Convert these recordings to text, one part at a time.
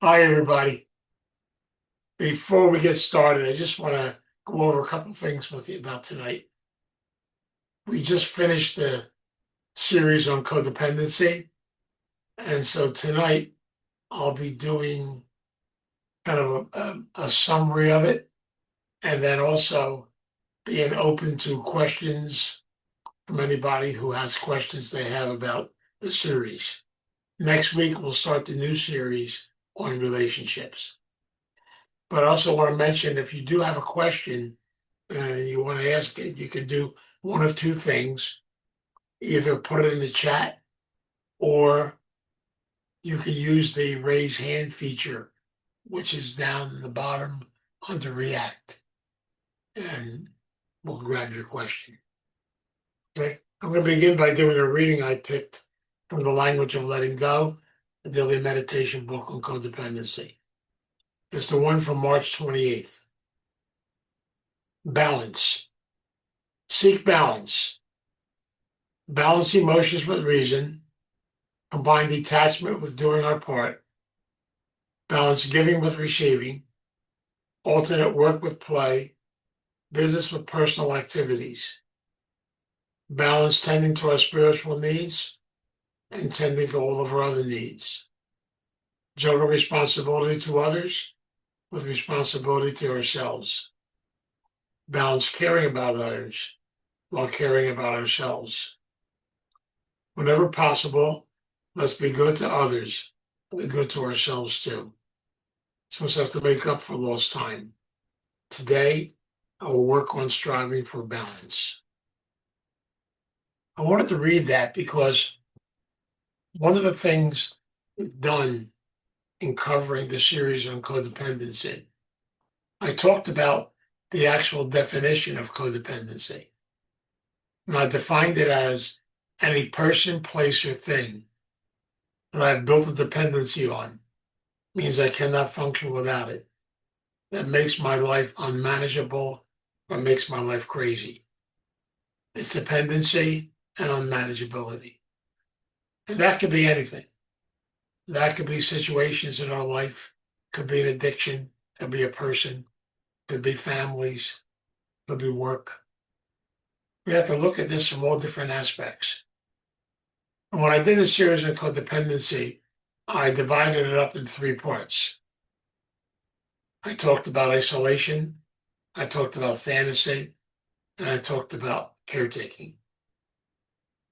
Hi, everybody. Before we get started, I just want to go over a couple things with you about tonight. We just finished the series on codependency, and so tonight I'll be doing kind of a summary of it, and then also being open to questions from anybody who has questions they have about the series. Next week, we'll start the new series on relationships. But I also want to mention if you do have a question, you want to ask it, you can do one of two things. Either put it in the chat or you can use the raise hand feature, which is down in the bottom under React, and we'll grab your question. Okay. I'm going to begin by doing a reading I picked from The Language of Letting Go, the daily meditation book on codependency. It's the one from March 28th. Balance. Seek balance. Balance emotions with reason. Combine detachment with doing our part, balance giving with receiving, alternate work with play, business with personal activities, balance tending to our spiritual needs and tending to all of our other needs, juggle responsibility to others with responsibility to ourselves, balance caring about others while caring about ourselves. Whenever possible, let's be good to others, be good to ourselves too. So we have to make up for lost time. Today, I will work on striving for balance. I wanted to read that because one of the things we've done in covering the series on codependency, I talked about the actual definition of codependency. And I defined it as any person, place, or thing that I've built a dependency on, means I cannot function without it. That makes my life unmanageable or makes my life crazy. It's dependency and unmanageability. And that could be anything. That could be situations in our life, could be an addiction, could be a person, could be families, could be work. We have to look at this from all different aspects. And when I did the series on codependency, I divided it up in three parts. I talked about isolation, I talked about fantasy, and I talked about caretaking.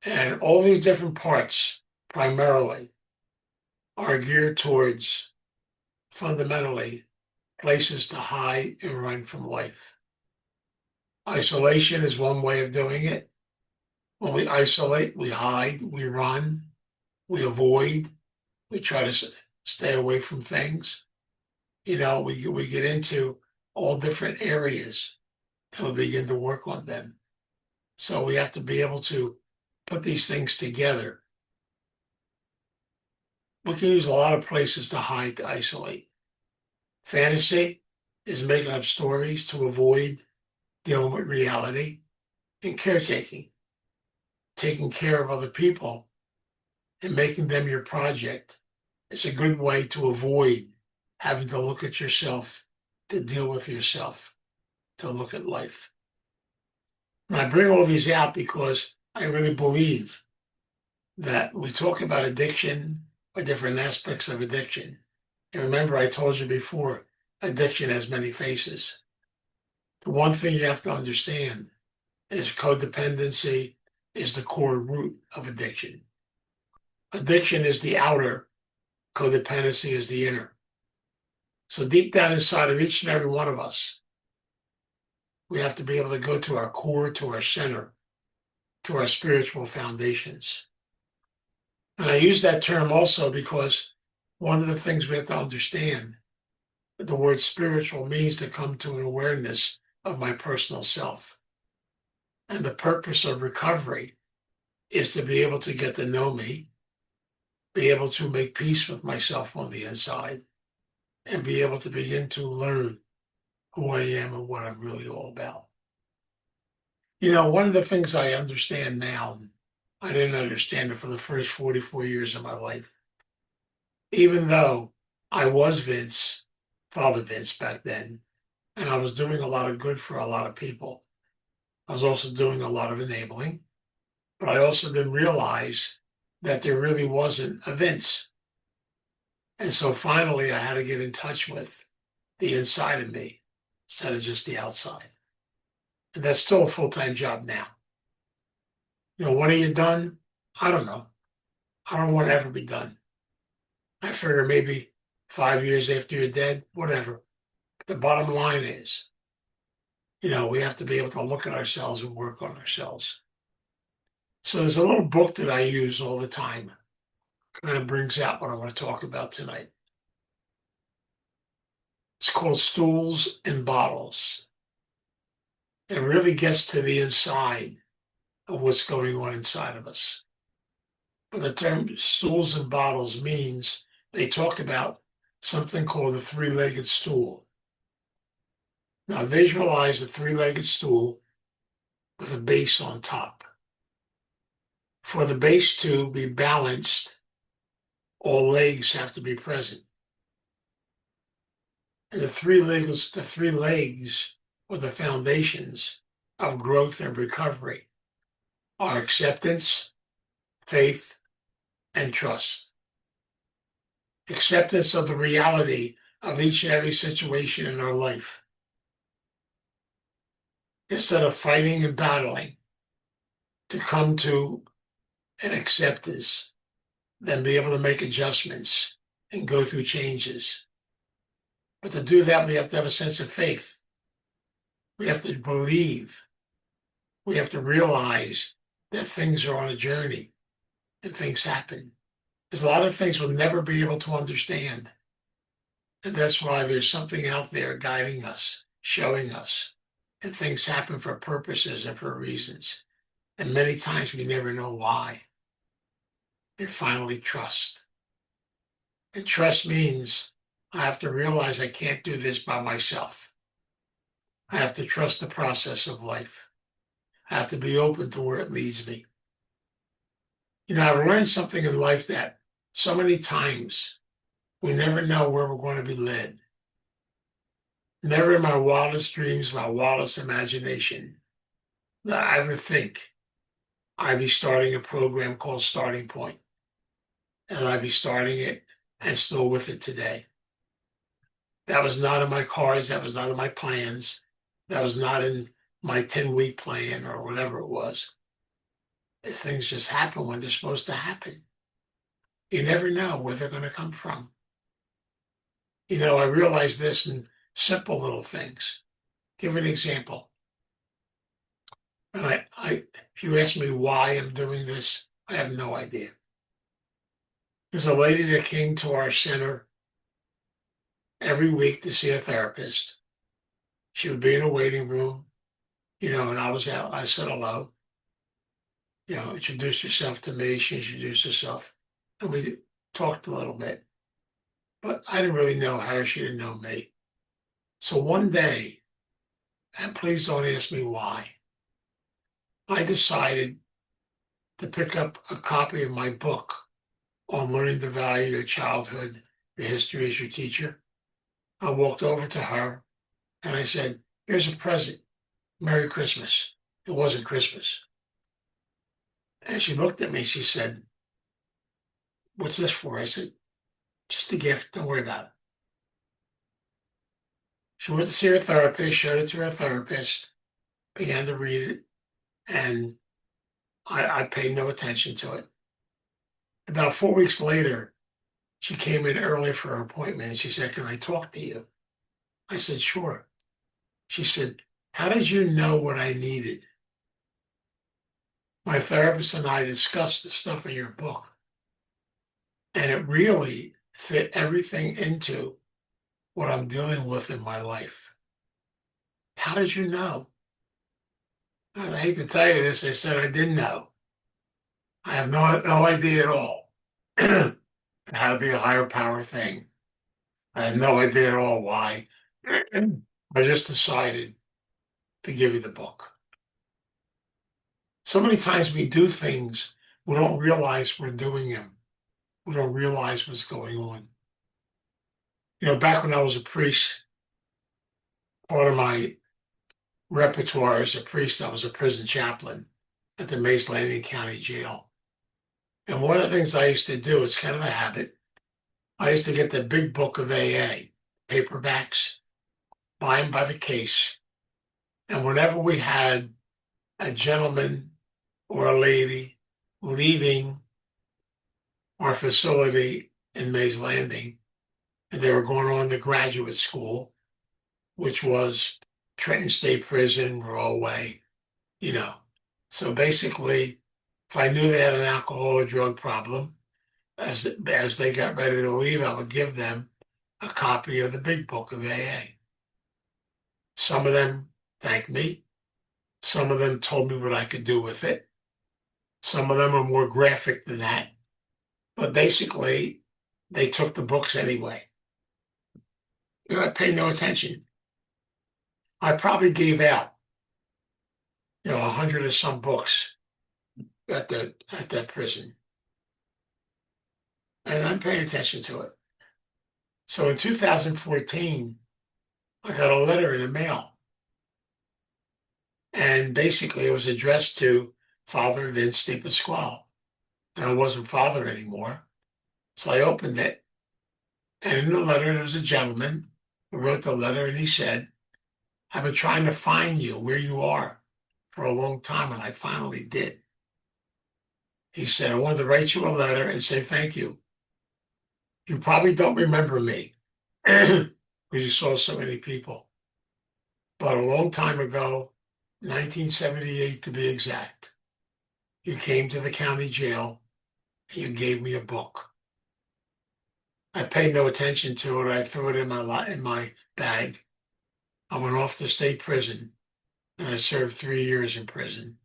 And all these different parts primarily are geared towards fundamentally places to hide and run from life. Isolation is one way of doing it. When we isolate, we hide, we run, we avoid, we try to stay away from things. We get into all different areas and we begin to work on them. So we have to be able to put these things together. We can use a lot of places to hide, to isolate. Fantasy is making up stories to avoid dealing with reality, and caretaking, taking care of other people and making them your project. It's a good way to avoid having to look at yourself, to deal with yourself, to look at life. And I bring all these out because I really believe that when we talk about addiction or different aspects of addiction. And remember, I told you before, addiction has many faces. The one thing you have to understand is codependency is the core root of addiction. Addiction is the outer, codependency is the inner. So deep down inside of each and every one of us, we have to be able to go to our core, to our center, to our spiritual foundations. And I use that term also because one of the things we have to understand, the word spiritual means to come to an awareness of my personal self. And the purpose of recovery is to be able to get to know me, be able to make peace with myself on the inside, and be able to begin to learn who I am and what I'm really all about. One of the things I understand now, I didn't understand it for the first 44 years of my life. Even though I was Vince, Father Vince back then, and I was doing a lot of good for a lot of people. I was also doing a lot of enabling, but I also didn't realize that there really wasn't a Vince. And so finally, I had to get in touch with the inside of me instead of just the outside. And that's still a full-time job now. When are you done? I don't know. I don't want to ever be done. I figure maybe 5 years after you're dead, whatever. The bottom line is, we have to be able to look at ourselves and work on ourselves. So there's a little book that I use all the time. Kind of brings out what I want to talk about tonight. It's called Stools and Bottles. It really gets to the inside of what's going on inside of us. But the term stools and bottles means they talk about something called a three-legged stool. Now visualize a three-legged stool with a base on top. For the base to be balanced, all legs have to be present. And the three legs or the foundations of growth and recovery are acceptance, faith, and trust. Acceptance of the reality of each and every situation in our life. Instead of fighting and battling, to come to an acceptance, then be able to make adjustments and go through changes. But to do that, we have to have a sense of faith. We have to believe. We have to realize that things are on a journey and things happen. There's a lot of things we'll never be able to understand. And that's why there's something out there guiding us, showing us. And things happen for purposes and for reasons. And many times we never know why. And finally, trust. And trust means I have to realize I can't do this by myself. I have to trust the process of life. I have to be open to where it leads me. I've learned something in life that so many times we never know where we're going to be led. Never in my wildest dreams, my wildest imagination, that I ever think I'd be starting a program called Starting Point. And I'd be starting it and still with it today. That was not in my cards. That was not in my plans. That was not in my 10-week plan or whatever it was. Things just happen when they're supposed to happen. You never know where they're going to come from. I realize this in simple little things. Give an example. And if you ask me why I'm doing this, I have no idea. There's a lady that came to our center every week to see a therapist. She would be in a waiting room, and I was out. I said hello, introduced herself to me. She introduced herself, and we talked a little bit. But I didn't really know her. She didn't know me. So one day, and please don't ask me why, I decided to pick up a copy of my book on learning the value of your childhood, the history as your teacher. I walked over to her and I said, "Here's a present. Merry Christmas." It wasn't Christmas. And she looked at me. She said, "What's this for?" I said, "Just a gift. Don't worry about it." She went to see her therapist, showed it to her therapist, began to read it, and I paid no attention to it. About 4 weeks later, she came in early for her appointment and she said, "Can I talk to you?" I said, "Sure." She said, "How did you know what I needed?" My therapist and I discussed the stuff in your book, and it really fit everything into what I'm dealing with in my life. How did you know? I hate to tell you this. I said I didn't know. I have no idea at all. It had to be a higher power thing. I had no idea at all why. I just decided to give you the book. So many times we do things, we don't realize we're doing them. We don't realize what's going on. Back when I was a priest, part of my repertoire as a priest, I was a prison chaplain at the Mays Landing County Jail. And one of the things I used to do, it's kind of a habit, I used to get the big book of AA, paperbacks, buy them by the case. And whenever we had a gentleman or a lady leaving our facility in Mays Landing, and they were going on to graduate school, which was Trenton State Prison, Rollway, you know. So basically, if I knew they had an alcohol or drug problem, as they got ready to leave, I would give them a copy of the big book of AA. Some of them thanked me. Some of them told me what I could do with it. Some of them are more graphic than that. But basically, they took the books anyway. I paid no attention. I probably gave out, 100 or some books at that prison, and I'm paying attention to it. So in 2014, I got a letter in the mail, and basically it was addressed to Father Vince DiPasquale, and I wasn't father anymore. So I opened it, and in the letter there was a gentleman who wrote the letter, and he said, "I've been trying to find you where you are for a long time, and I finally did." He said, "I wanted to write you a letter and say thank you. You probably don't remember me because you saw so many people. But a long time ago, 1978 to be exact, you came to the county jail and you gave me a book. I paid no attention to it. I threw it in my bag. I went off to state prison and I served 3 years in prison.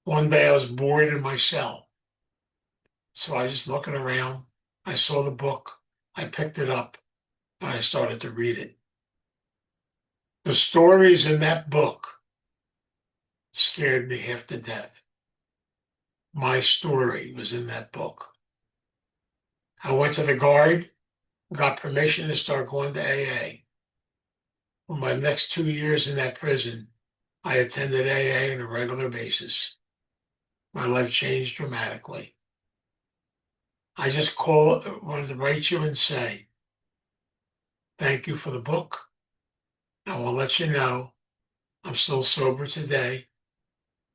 One day I was bored in my cell. So I was just looking around. I saw the book. I picked it up and I started to read it. The stories in that book scared me half to death. My story was in that book. I went to the guard, got permission to start going to AA. For my next 2 years in that prison, I attended AA on a regular basis. My life changed dramatically. I just wanted to write you and say, thank you for the book. I will let you know I'm still sober today,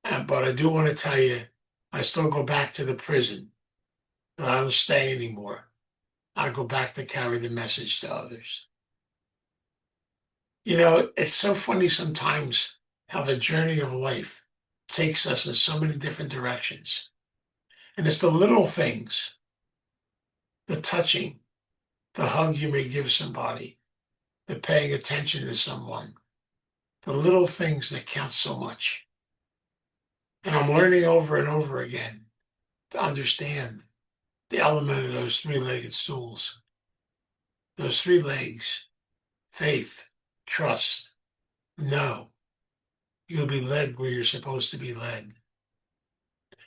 but I do want to tell you, I still go back to the prison, but I don't stay anymore. I go back to carry the message to others. It's so funny sometimes how the journey of life takes us in so many different directions. And it's the little things, the touching, the hug you may give somebody, the paying attention to someone, the little things that count so much. And I'm learning over and over again to understand the element of those three-legged stools. Those three legs: faith, trust, know. You'll be led where you're supposed to be led.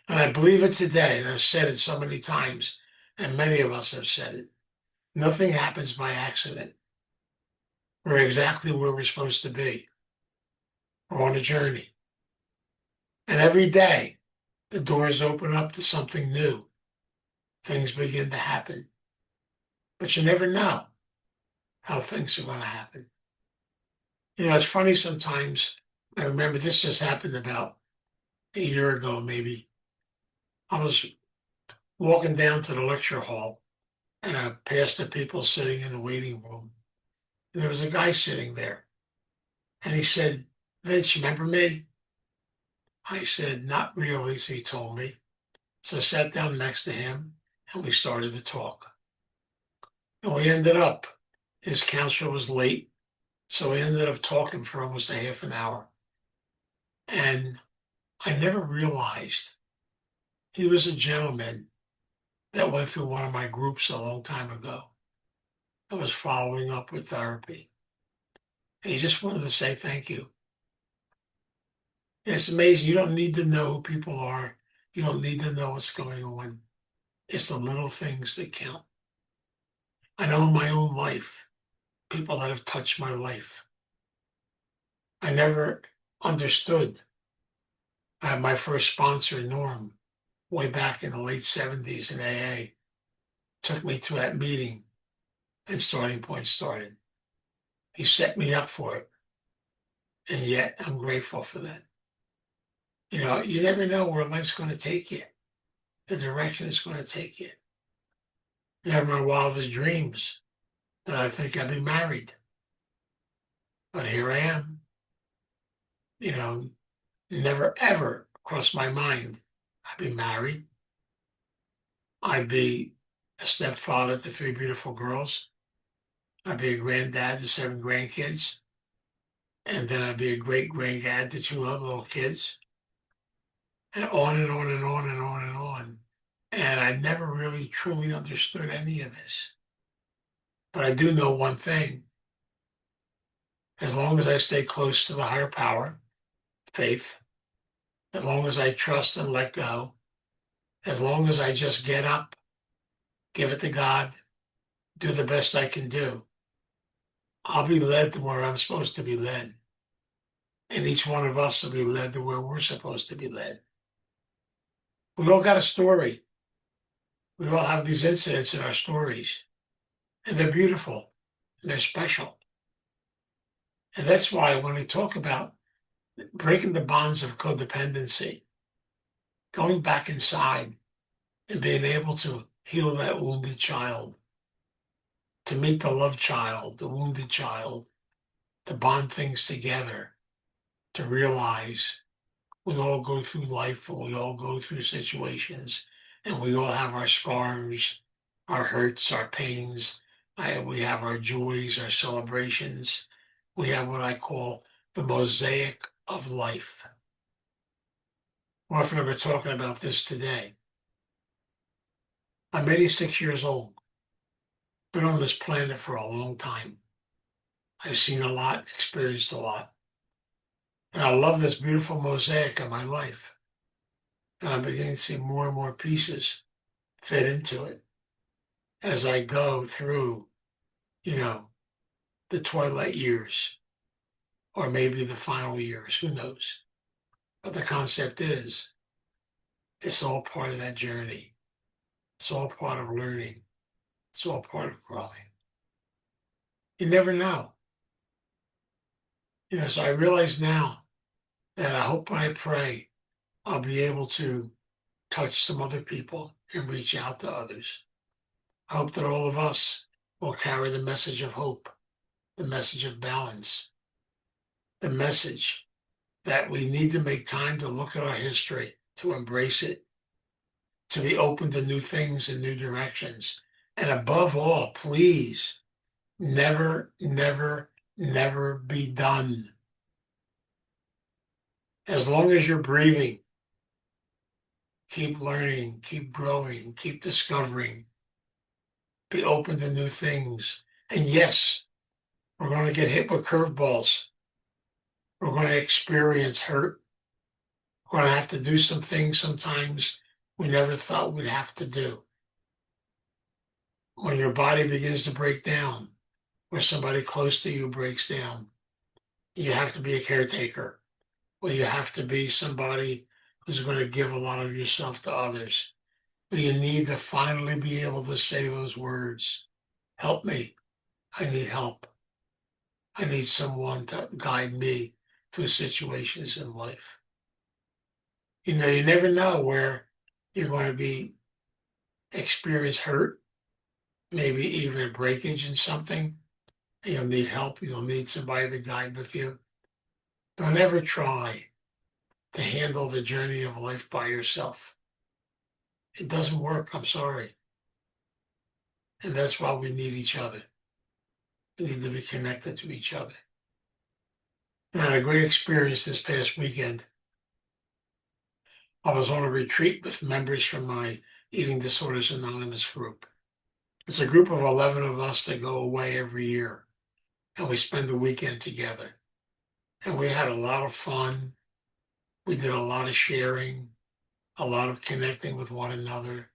And I believe it today, and I've said it so many times, and many of us have said it. Nothing happens by accident. We're exactly where we're supposed to be. We're on a journey. And every day, the doors open up to something new. Things begin to happen. But you never know how things are going to happen. It's funny sometimes. I remember this just happened about a year ago, maybe. I was walking down to the lecture hall, and I passed the people sitting in the waiting room. And there was a guy sitting there. And he said, "Vince, you remember me?" I said, "Not really," so he told me. So I sat down next to him and we started to talk. And we ended up, his counselor was late, so we ended up talking for almost a half an hour. And I never realized he was a gentleman that went through one of my groups a long time ago. I was following up with therapy. And he just wanted to say thank you. And it's amazing. You don't need to know who people are. You don't need to know what's going on. It's the little things that count. I know in my own life, people that have touched my life. I never understood. I had my first sponsor, Norm, way back in the late 70s in AA, took me to that meeting and Starting Point started. He set me up for it. And yet I'm grateful for that. You never know where life's going to take you, the direction it's going to take you. Never my wildest dreams that I think I'd be married. But here I am. You know, never ever crossed my mind I'd be married. I'd be a stepfather to three beautiful girls. I'd be a granddad to seven grandkids. And then I'd be a great granddad to two other little kids. And on and on and on and on and on. And I never really truly understood any of this. But I do know one thing. As long as I stay close to the higher power, faith, as long as I trust and let go, as long as I just get up, give it to God, do the best I can do, I'll be led to where I'm supposed to be led. And each one of us will be led to where we're supposed to be led. We all got a story. We all have these incidents in our stories. And they're beautiful. And they're special. And that's why when we talk about breaking the bonds of codependency, going back inside and being able to heal that wounded child, to meet the loved child, the wounded child, to bond things together, to realize we all go through life and we all go through situations and we all have our scars, our hurts, our pains. We have our joys, our celebrations. We have what I call the mosaic of life. Often we're talking about this today. I'm 86 years old. Been on this planet for a long time. I've seen a lot, experienced a lot. And I love this beautiful mosaic of my life. And I'm beginning to see more and more pieces fit into it as I go through, the twilight years or maybe the final years, who knows? But the concept is, it's all part of that journey. It's all part of learning. It's all part of growing. You never know. So I realize now that I hope and I pray I'll be able to touch some other people and reach out to others. I hope that all of us will carry the message of hope, the message of balance, the message that we need to make time to look at our history, to embrace it, to be open to new things and new directions. And above all, please, never, never, never be done. As long as you're breathing, keep learning, keep growing, keep discovering, be open to new things. And yes, we're going to get hit with curveballs. We're going to experience hurt. We're going to have to do some things sometimes we never thought we'd have to do. When your body begins to break down, or somebody close to you breaks down, you have to be a caretaker, or you have to be somebody who's going to give a lot of yourself to others. But you need to finally be able to say those words. Help me. I need help. I need someone to guide me through situations in life. You never know where you're going to be experience hurt, maybe even a breakage in something. You'll need help. You'll need somebody to guide with you. Don't ever try to handle the journey of life by yourself. It doesn't work. I'm sorry. And that's why we need each other. We need to be connected to each other. I had a great experience this past weekend. I was on a retreat with members from my Eating Disorders Anonymous group. It's a group of 11 of us that go away every year, and we spend the weekend together. And we had a lot of fun. We did a lot of sharing, a lot of connecting with one another.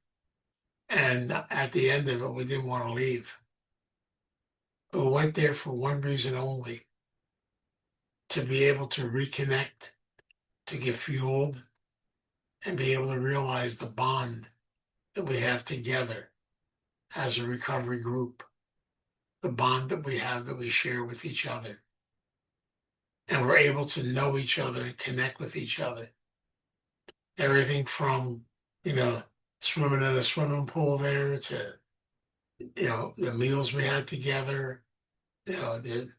And at the end of it, we didn't want to leave. But we went there for one reason only, to be able to reconnect, to get fueled, and be able to realize the bond that we have together as a recovery group, the bond that we have that we share with each other. And we're able to know each other and connect with each other. Everything from, you know, swimming in a swimming pool there to, the meals we had together, the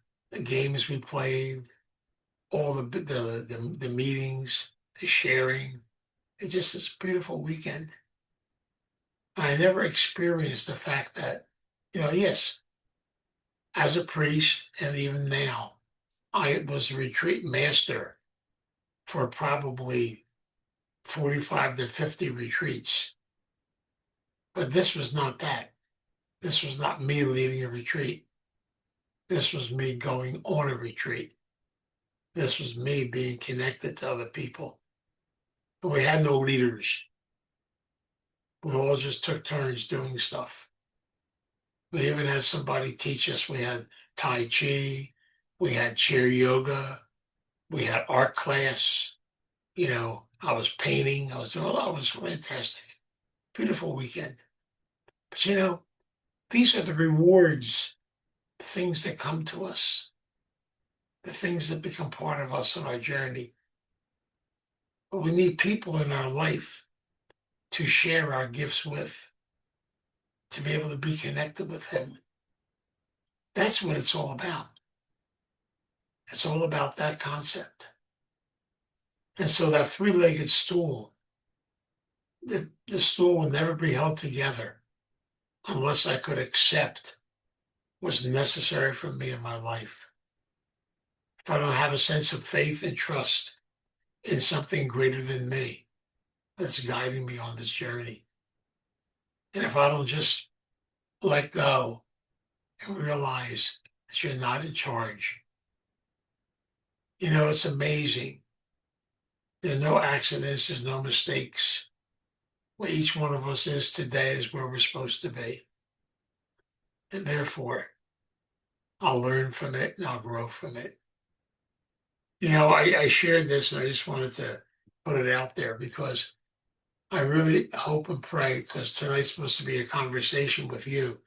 games we played, all the meetings, the sharing. It just is a beautiful weekend. I never experienced the fact that, yes, as a priest and even now, I was a retreat master for probably 45 to 50 retreats. But this was not that. This was not me leading a retreat. This was me going on a retreat. This was me being connected to other people. But we had no leaders. We all just took turns doing stuff. We even had somebody teach us. We had Tai Chi, we had chair yoga, we had art class. I was painting. I was doing. Oh, it was fantastic. Beautiful weekend. But these are the rewards, the things that come to us, the things that become part of us on our journey. But we need people in our life to share our gifts with, to be able to be connected with them. That's what it's all about. It's all about that concept. And so that three-legged stool, the stool will never be held together unless I could accept what's necessary for me in my life. If I don't have a sense of faith and trust in something greater than me that's guiding me on this journey, and if I don't just let go and realize that you're not in charge, it's amazing. There are no accidents, there's no mistakes. Where each one of us is today is where we're supposed to be. And therefore, I'll learn from it and I'll grow from it. I shared this and I just wanted to put it out there because I really hope and pray, because tonight's supposed to be a conversation with you.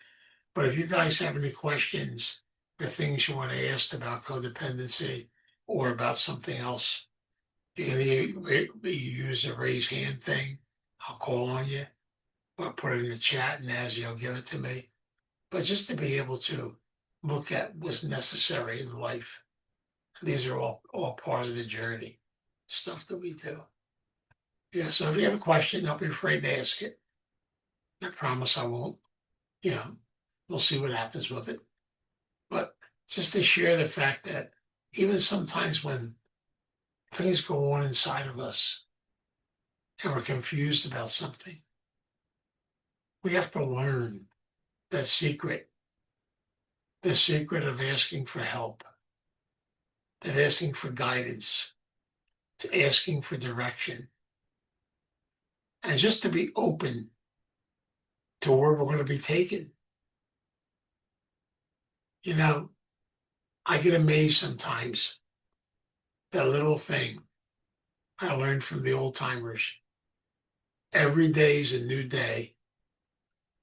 But if you guys have any questions or things you want to ask about codependency or about something else, you can either use the raise hand thing. I'll call on you or put it in the chat and Nazzy will give it to me. But just to be able to look at what's necessary in life. These are all part of the journey, stuff that we do. Yeah, so if you have a question, don't be afraid to ask it. I promise I won't. We'll see what happens with it. But just to share the fact that even sometimes when things go on inside of us and we're confused about something, we have to learn that secret, the secret of asking for help, of asking for guidance, to asking for direction, and just to be open to where we're going to be taken. I get amazed sometimes. That little thing I learned from the old timers. Every day is a new day.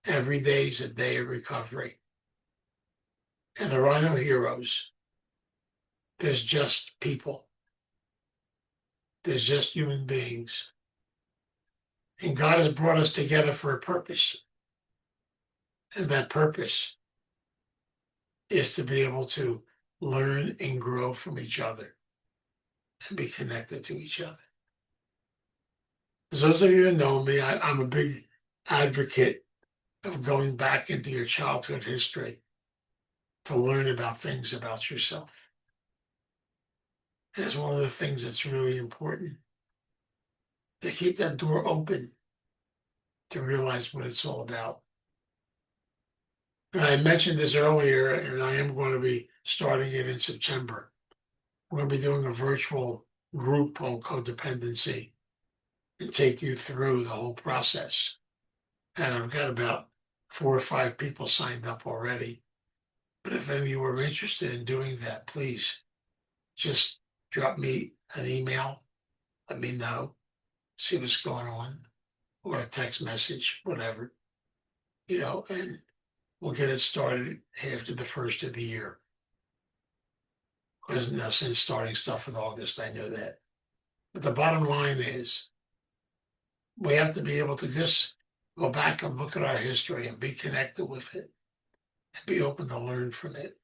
Every day is a day of recovery. And there are no heroes. There's just people. There's just human beings. And God has brought us together for a purpose. And that purpose is to be able to learn and grow from each other and be connected to each other. As those of you who know me, I'm a big advocate of going back into your childhood history to learn about things about yourself. And it's one of the things that's really important, to keep that door open to realize what it's all about. And I mentioned this earlier, and I am going to be starting it in September. We're going to be doing a virtual group on codependency and take you through the whole process. And I've got about 4 or 5 people signed up already. But if any of you are interested in doing that, please just drop me an email, let me know, see what's going on, or a text message, whatever, and we'll get it started after the first of the year. There's no sense starting stuff in August, I know that. But the bottom line is we have to be able to just go back and look at our history and be connected with it and be open to learn from it.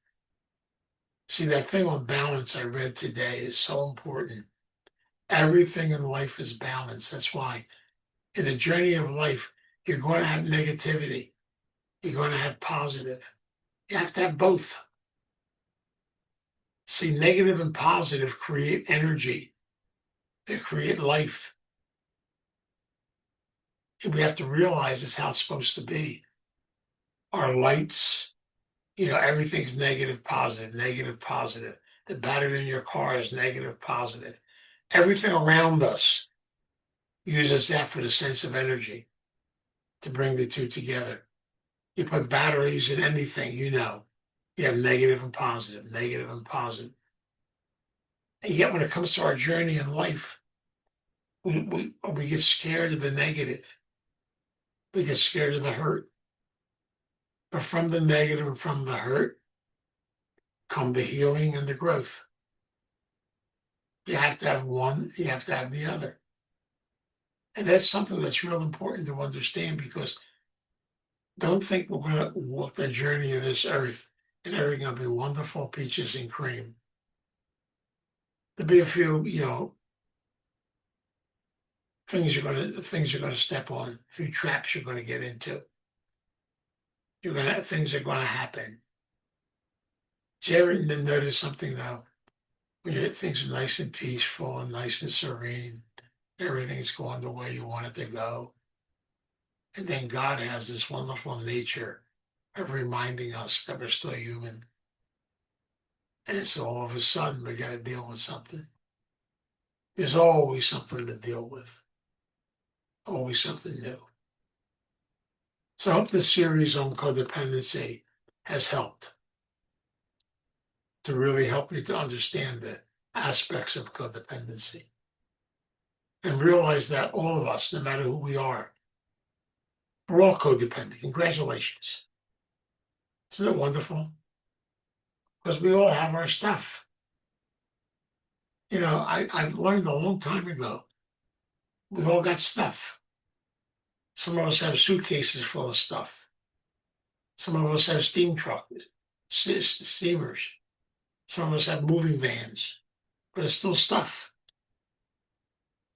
See, that thing on balance I read today is so important. Everything in life is balance. That's why in the journey of life, you're going to have negativity. You're going to have positive. You have to have both. See, negative and positive create energy. They create life. And we have to realize it's how it's supposed to be. Our lights, everything's negative, positive, negative, positive. The battery in your car is negative, positive. Everything around us uses that for the sense of energy to bring the two together. You put batteries in anything, you have negative and positive, negative and positive. And yet when it comes to our journey in life, we get scared of the negative. We get scared of the hurt. But from the negative and from the hurt come the healing and the growth. You have to have one, you have to have the other. And that's something that's real important to understand, because don't think we're going to walk the journey of this earth and everything will be wonderful peaches and cream. There'll be a few, things you're going to step on, a few traps you're going to get into. Things are going to happen. Did you ever notice something though? When things are nice and peaceful and nice and serene, everything's going the way you want it to go. And then God has this wonderful nature of reminding us that we're still human. And so all of a sudden we got to deal with something. There's always something to deal with. Always something new. So I hope this series on codependency has helped to really help you to understand the aspects of codependency and realize that all of us, no matter who we are, we're all codependent. Congratulations. Isn't it wonderful? Because we all have our stuff. I learned a long time ago, we all got stuff. Some of us have suitcases full of stuff. Some of us have steam trucks, steamers. Some of us have moving vans, but it's still stuff.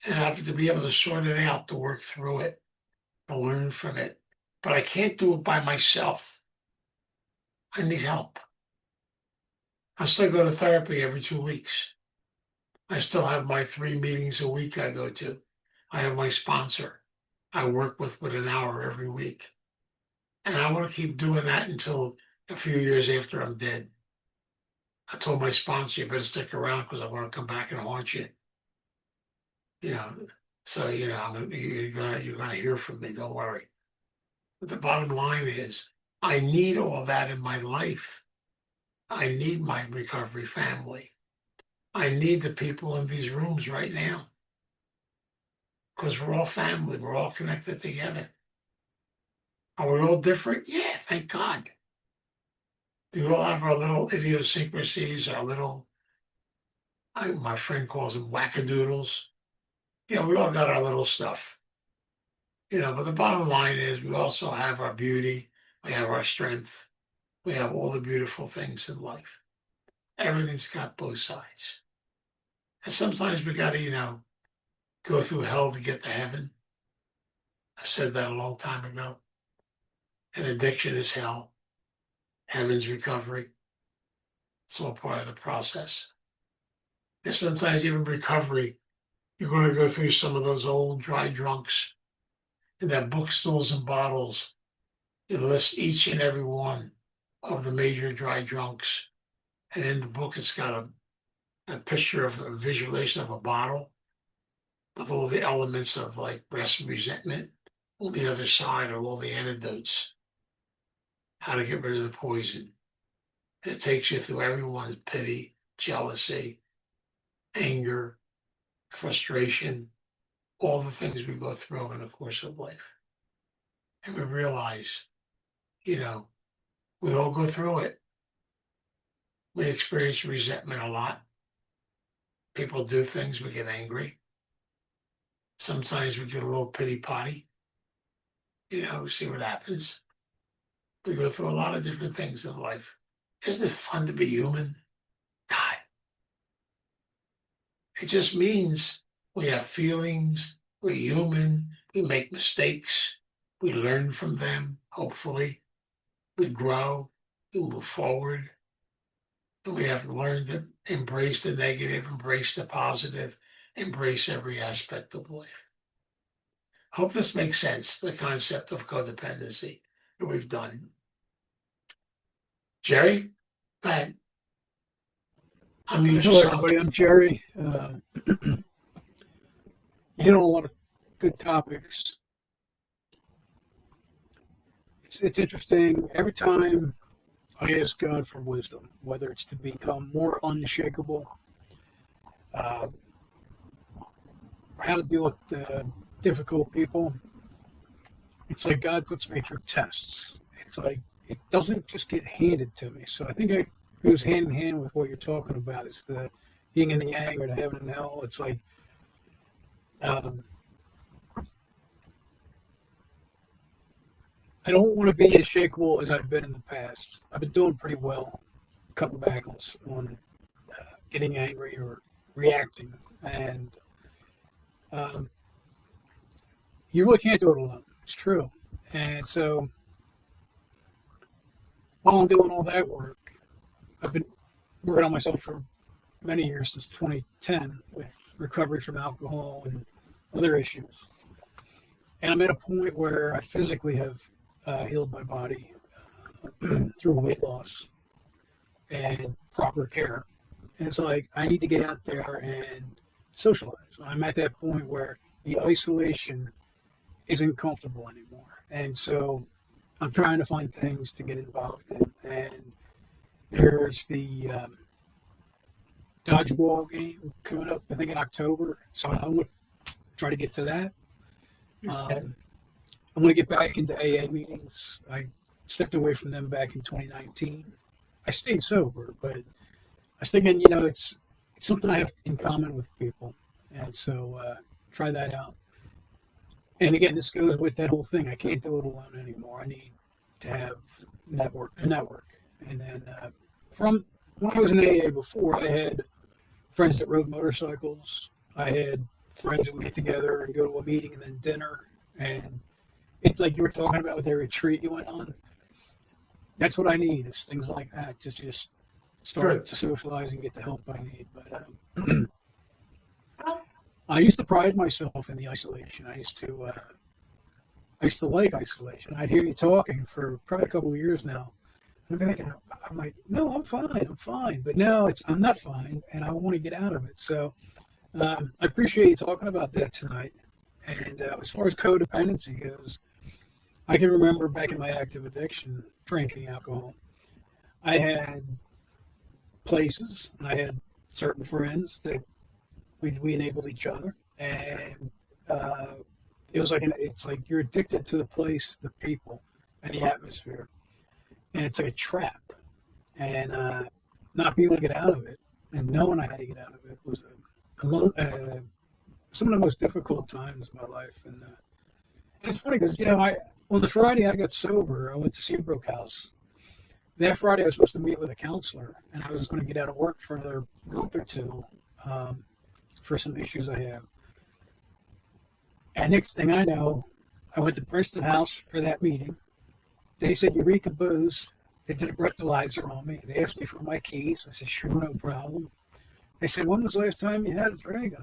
And I have to be able to sort it out, to work through it, to learn from it. But I can't do it by myself. I need help. I still go to therapy every 2 weeks. I still have my 3 meetings a week I go to. I have my sponsor I work with an hour every week. And I want to keep doing that until a few years after I'm dead. I told my sponsor, you better stick around because I want to come back and haunt you. So you're gonna hear from me. Don't worry. But the bottom line is, I need all that in my life. I need my recovery family. I need the people in these rooms right now, because we're all family. We're all connected together. Are we all different? Yeah, thank God. Do we all have our little idiosyncrasies, our little, my friend calls them wackadoodles. We all got our little stuff. But the bottom line is we also have our beauty, we have our strength, we have all the beautiful things in life. Everything's got both sides. And sometimes we got to, go through hell to get to heaven. I said that a long time ago. And addiction is hell. Heaven's recovery. It's all part of the process. And sometimes even recovery, you're going to go through some of those old dry drunks in that book, Stools and Bottles. It lists each and every one of the major dry drunks. And in the book, it's got a picture of a visualization of a bottle with all the elements of like resentment. On the other side are all the antidotes, how to get rid of the poison. It takes you through everyone's pity, jealousy, anger, frustration, all the things we go through in the course of life. And we realize, we all go through it. We experience resentment a lot. People do things, we get angry. Sometimes we get a little pity potty, see what happens. We go through a lot of different things in life. Isn't it fun to be human? God. It just means we have feelings, we're human, we make mistakes, we learn from them, hopefully. We grow, we move forward. And we have learned to embrace the negative, embrace the positive, embrace every aspect of life. Hope this makes sense, the concept of codependency that we've done. Jerry, go ahead. Hello, everybody. I'm Jerry. You hit on a lot of good topics. It's interesting. Every time I ask God for wisdom, whether it's to become more unshakable, or how to deal with difficult people, it's like God puts me through tests. It's like it doesn't just get handed to me. So I think it goes hand in hand with what you're talking about. It's the yin and the yang, or the heaven and hell. It's like I don't want to be as shakeable as I've been in the past. I've been doing pretty well, cutting back on getting angry or reacting, and you really can't do it alone. It's true. And so while I'm doing all that work, I've been working on myself for many years, since 2010, with recovery from alcohol and other issues. And I'm at a point where I physically have healed my body through weight loss and proper care. And it's like I need to get out there and socialize. I'm at that point where the isolation isn't comfortable anymore. And so I'm trying to find things to get involved in. And there's the dodgeball game coming up, I think, in October. So I'm going to try to get to that. I'm going to get back into AA meetings. I stepped away from them back in 2019. I stayed sober, but I was thinking, it's something I have in common with people. And so try that out. And again, this goes with that whole thing. I can't do it alone anymore. I need to have a network. And then from when I was in AA before, I had friends that rode motorcycles. I had friends that would get together and go to a meeting and then dinner. And it's like you were talking about with the retreat you went on. That's what I need, is things like that. Just start to socialize and get the help I need. But I used to pride myself in the isolation. I used to like isolation. I'd hear you talking for probably a couple of years now. And I'm like, no, I'm fine. But no, I'm not fine, and I want to get out of it. So I appreciate you talking about that tonight. And as far as codependency goes, I can remember back in my active addiction, drinking alcohol, I had places and I had certain friends that we enabled each other, and it's like you're addicted to the place, the people, and the atmosphere, and it's like a trap, and not being able to get out of it, and knowing I had to get out of it was some of the most difficult times of my life. And it's funny because on the Friday I got sober, I went to Seabrook House. That Friday I was supposed to meet with a counselor, and I was going to get out of work for another month or two. For some issues I have. And next thing I know, I went to Princeton House for that meeting. They said, Eureka Booze. They did a breathalyzer on me. They asked me for my keys. I said, sure, no problem. They said, when was the last time you had a drink?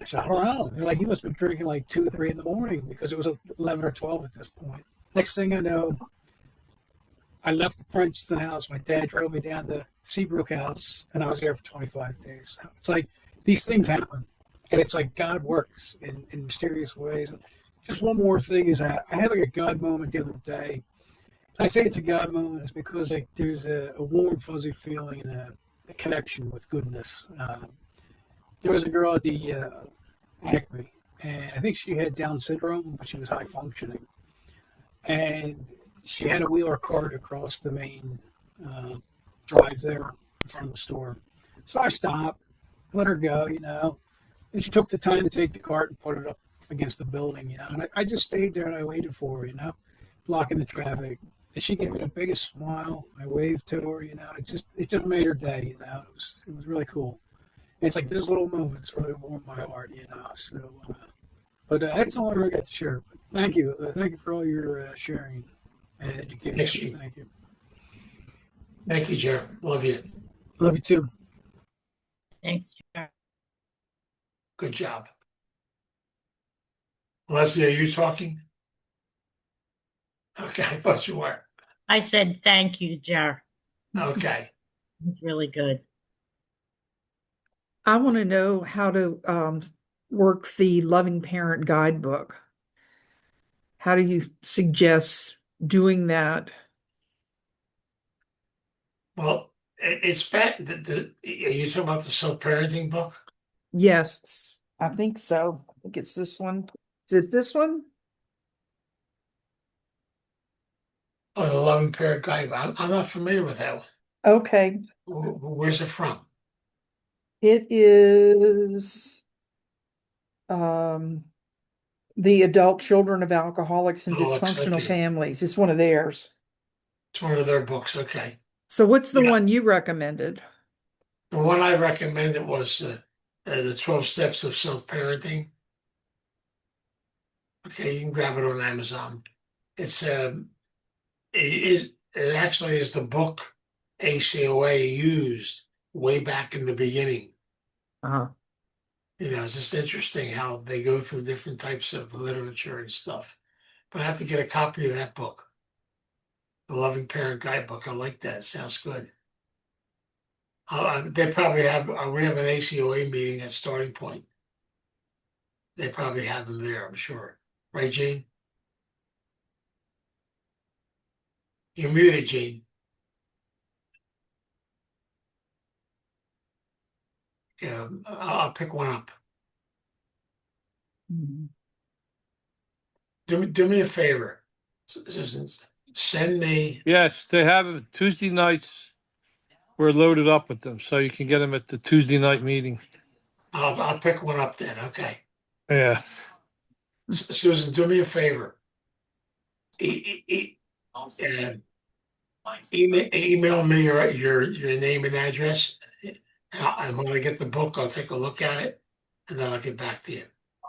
I said, I don't know. They're like, you must have been drinking like 2 or 3 in the morning, because it was 11 or 12 at this point. Next thing I know, I left the Princeton House. My dad drove me down to Seabrook House, and I was there for 25 days. It's like, these things happen, and it's like God works in mysterious ways. And just one more thing is I had like a God moment the other day, I say it's a God moment is because like there's a warm, fuzzy feeling and a connection with goodness. There was a girl at the Acme, and I think she had Down syndrome, but she was high functioning, and she had to wheel her cart across the main uh, drive there in front of the store. So I stopped, let her go, and she took the time to take the cart and put it up against the building, and I just stayed there and I waited for her, blocking the traffic. And she gave me the biggest smile. I waved to her, it just made her day, it was really cool. And it's like those little moments really warm my heart. So, but that's all I really got to share. But thank you for all your sharing and Thanks, education. Gene. Thank you. Thank you, Jeff. Love you. Love you too. Thanks. Good job. Leslie, are you talking? Okay, I thought you were. I said thank you, Jer. Okay. It's really good. I want to know how to work the Loving Parent Guidebook. How do you suggest doing that? Well, it's bad. Are you talking about the self-parenting book? Yes, I think so. I think it's this one. Is it this one? Oh, the Loving Parent Guide. I'm not familiar with that one. Okay. Where's it from? It is um, the Adult Children of Alcoholics and Oh, Dysfunctional okay. Families. It's one of theirs. It's one of their books. Okay. So what's the Yeah. one you recommended? The one I recommended was the 12 Steps of Self-Parenting. Okay, you can grab it on Amazon. It actually is the book ACOA used way back in the beginning. Uh-huh. It's just interesting how they go through different types of literature and stuff. But I have to get a copy of that book, the Loving Parent Guidebook. I like that. Sounds good. They probably have. We have an ACOA meeting at Starting Point. They probably have them there. I'm sure. Right, Gene? You're muted, Gene. Yeah, I'll pick one up. Mhm. Do me a favor. Susan, send me. Yes, they have it Tuesday nights. We're loaded up with them, so you can get them at the Tuesday night meeting. I'll pick one up then. Okay. Yeah. Susan, do me a favor. E- e- e- email me your name and address. And when I get the book, I'll take a look at it, and then I'll get back to you.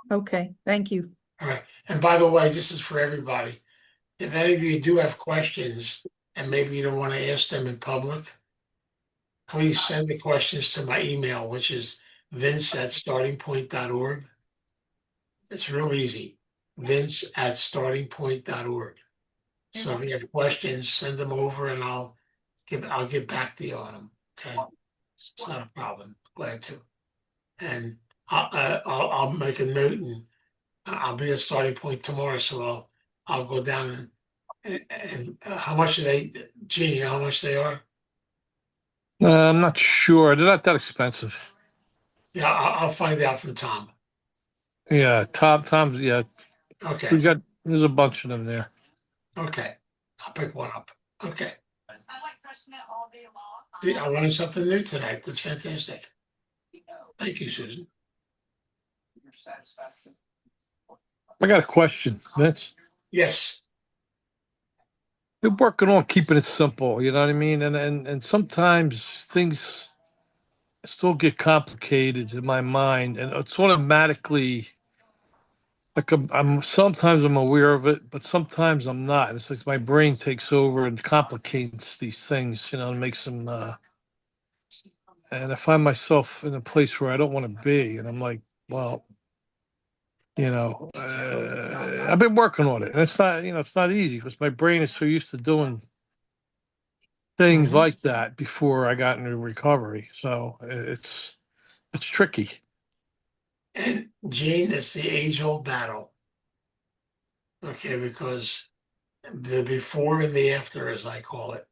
Okay, thank you. All right. And by the way, this is for everybody. If any of you do have questions and maybe you don't want to ask them in public, please send the questions to my email, which is vince@startingpoint.org. It's real easy. vince@startingpoint.org. So if you have questions, send them over and I'll get back to you on them. Okay. It's not a problem. Glad to. And I'll make a note and I'll be at Starting Point tomorrow. So I'll go down and how much how much they are? I'm not sure. They're not that expensive. Yeah, I'll find out from Tom. Yeah, Tom's, yeah. Okay. There's a bunch of them there. Okay. I'll pick one up. Okay. See, I learned something new tonight. That's fantastic. Thank you, Susan. I got a question, Vince. Yes. We're working on keeping it simple, you know what I mean? And sometimes things still get complicated in my mind, and it's automatically like I'm sometimes I'm aware of it, but sometimes I'm not. It's like my brain takes over and complicates these things, and makes them. And I find myself in a place where I don't want to be, and I'm like, well, I've been working on it, and it's not easy because my brain is so used to doing things Mhm. like that before I got into recovery. So it's tricky. And Gene, it's the age-old battle. Okay, because the before and the after, as I call it.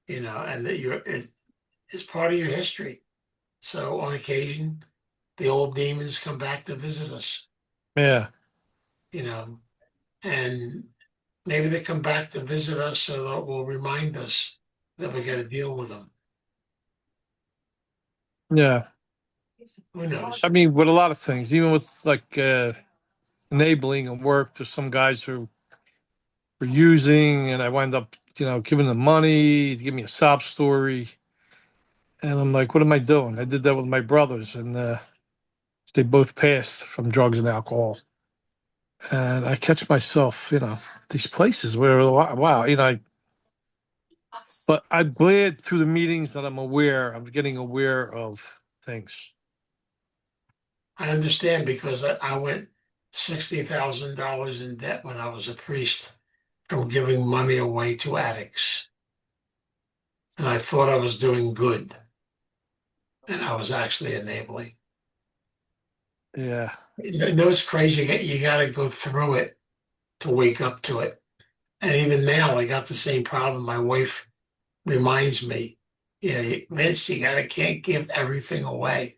And that it's part of your history. So on occasion, the old demons come back to visit us, Yeah. And maybe they come back to visit us so that will remind us that we got to deal with them. Yeah. Who knows? I mean, with a lot of things, even with like enabling and work, there's some guys who were using, and I wind up, giving them money to give me a sob story. And I'm like, what am I doing? I did that with my brothers, and they both passed from drugs and alcohol. And I catch myself, these places where, wow, but I'm glad through the meetings that I'm getting aware of things. I understand because I went $60,000 in debt when I was a priest from giving money away to addicts. And I thought I was doing good. And I was actually enabling. Yeah. You know what's crazy? You got to go through it to wake up to it. And even now, I got the same problem. My wife reminds me, Vince, can't give everything away.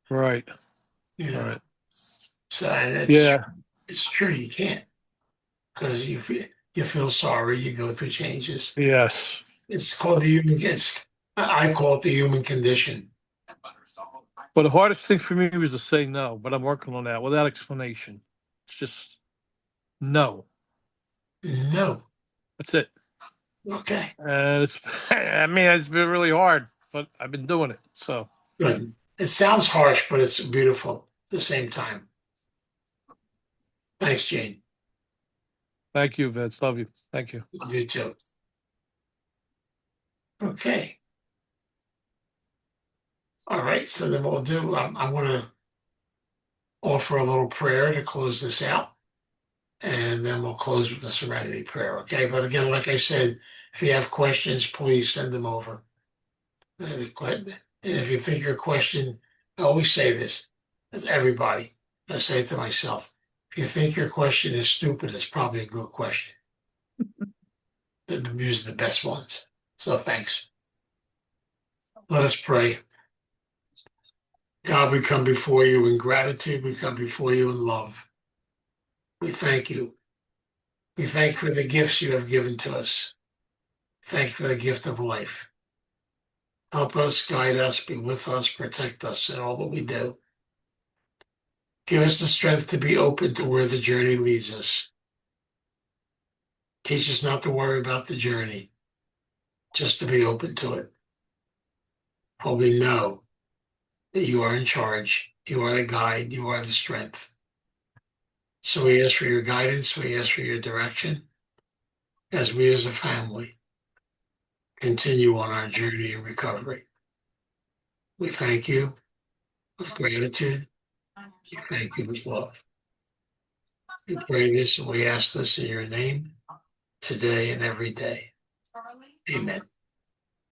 Right. You know, Right. so and Yeah. it's true. You can't because you feel sorry. You go through changes. Yes. It's called the human. I call it the human condition. But the hardest thing for me was to say no, but I'm working on that without explanation. It's just no. No. That's it. Okay. And I mean, it's been really hard, but I've been doing it. So Good. It sounds harsh, but it's beautiful at the same time. Thanks, Jane. thank you, Vince. Love you. Thank you. Love you too. Okay. All right. So then what we'll do, I want to offer a little prayer to close this out. And then we'll close with the serenity prayer. Okay. But again, like I said, if you have questions, please send them over. And if you think your question, I always say this, that's everybody. I say it to myself. If you think your question is stupid, it's probably a good question. These are the best ones. So thanks. Let us pray. God, we come before you in gratitude. We come before you in love. We thank you. We thank you for the gifts you have given to us. Thank you for the gift of life. Help us, guide us, be with us, protect us in all that we do. Give us the strength to be open to where the journey leads us. Teach us not to worry about the journey, just to be open to it. For we know that you are in charge, you are the guide, you are the strength. So we ask for your guidance, we ask for your direction, as we as a family continue on our journey in recovery. We thank you with gratitude. We thank you with love. We pray this and we ask this in your name today and every day. Amen.